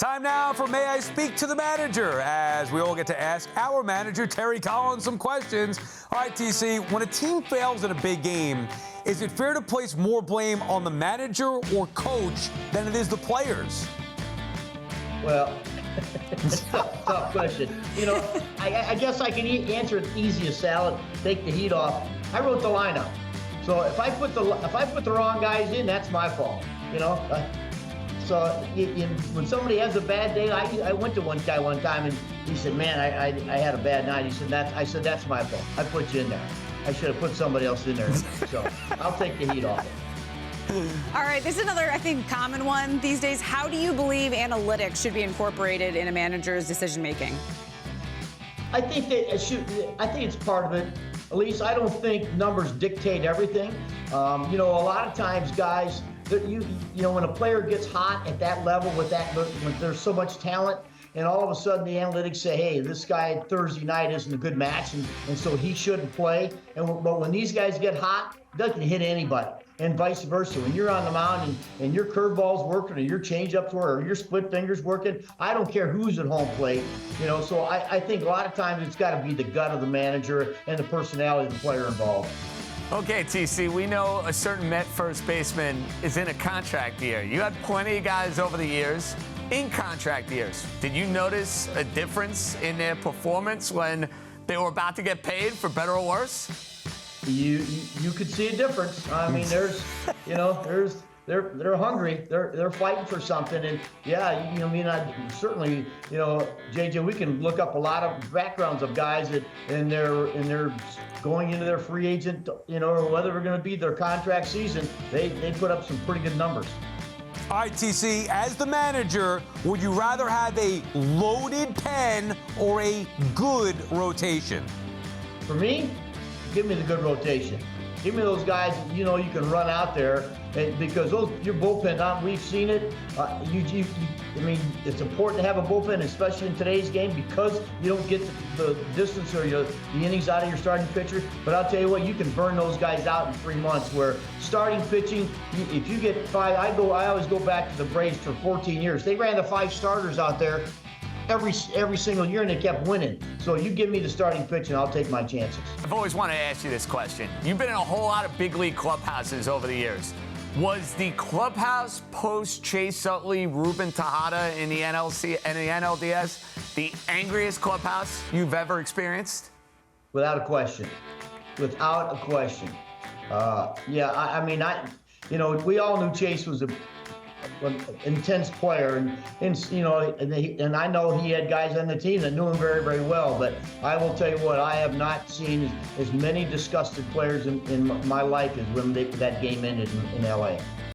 Time now for May I Speak to the Manager, as we all get to ask our manager, Terry Collins, some questions. All right, TC, when a team fails in a big game, is it fair to place more blame on the manager or coach than it is the players? Well, tough question. You know, I guess I can answer it easy as salad, take the heat off. I wrote the lineup. So if I put the wrong guys in, that's my fault. You know, so when somebody has a bad day, I went to one guy one time and he said, "Man, I had a bad night." He said, I said, "That's my fault. I put you in there. I should have put somebody else in there." So I'll take the heat off. All right, this is another, I think, common one these days. How do you believe analytics should be incorporated in a manager's decision making? I think that it should. I think it's part of it. At least I don't think numbers dictate everything. You know, a lot of times, guys, you know, when a player gets hot at that level when there's so much talent, and all of a sudden the analytics say, hey, this guy Thursday night isn't a good match, and so he shouldn't play. But when these guys get hot, they can hit anybody, and vice versa. When you're on the mound and your curveball's working, or your changeup's working, or your split finger's working, I don't care who's at home plate. You know, so I think a lot of times it's got to be the gut of the manager and the personality of the player involved. Okay, TC, we know a certain Met first baseman is in a contract year. You had plenty of guys over the years in contract years. Did you notice a difference in their performance when they were about to get paid, for better or worse? You could see a difference. I mean, they're hungry. They're fighting for something, and yeah, you know, I mean, certainly, you know, JJ, we can look up a lot of backgrounds of guys that and they're going into their free agent, you know, or whether they're going to be their contract season, they put up some pretty good numbers. All right, TC, as the manager, would you rather have a loaded pen or a good rotation? For me, give me the good rotation. Give me those guys that, you know, you can run out there, and because your bullpen, we've seen it. I mean, it's important to have a bullpen, especially in today's game, because you don't get the distance or the innings out of your starting pitcher. But I'll tell you what, you can burn those guys out in 3 months. Where starting pitching, if you get 5, I always go back to the Braves for 14 years. They ran the 5 starters out there every single year, and they kept winning. So you give me the starting pitch, and I'll take my chances. I've always wanted to ask you this question. You've been in a whole lot of big league clubhouses over the years. Was the clubhouse post Chase Utley, Ruben Tejada in the NLDS the angriest clubhouse you've ever experienced? Without a question. Without a question. Yeah, I mean, you know, we all knew Chase was an intense player, and you know, and I know he had guys on the team that knew him very, very well. But I will tell you what, I have not seen as many disgusted players in my life as when that game ended in LA.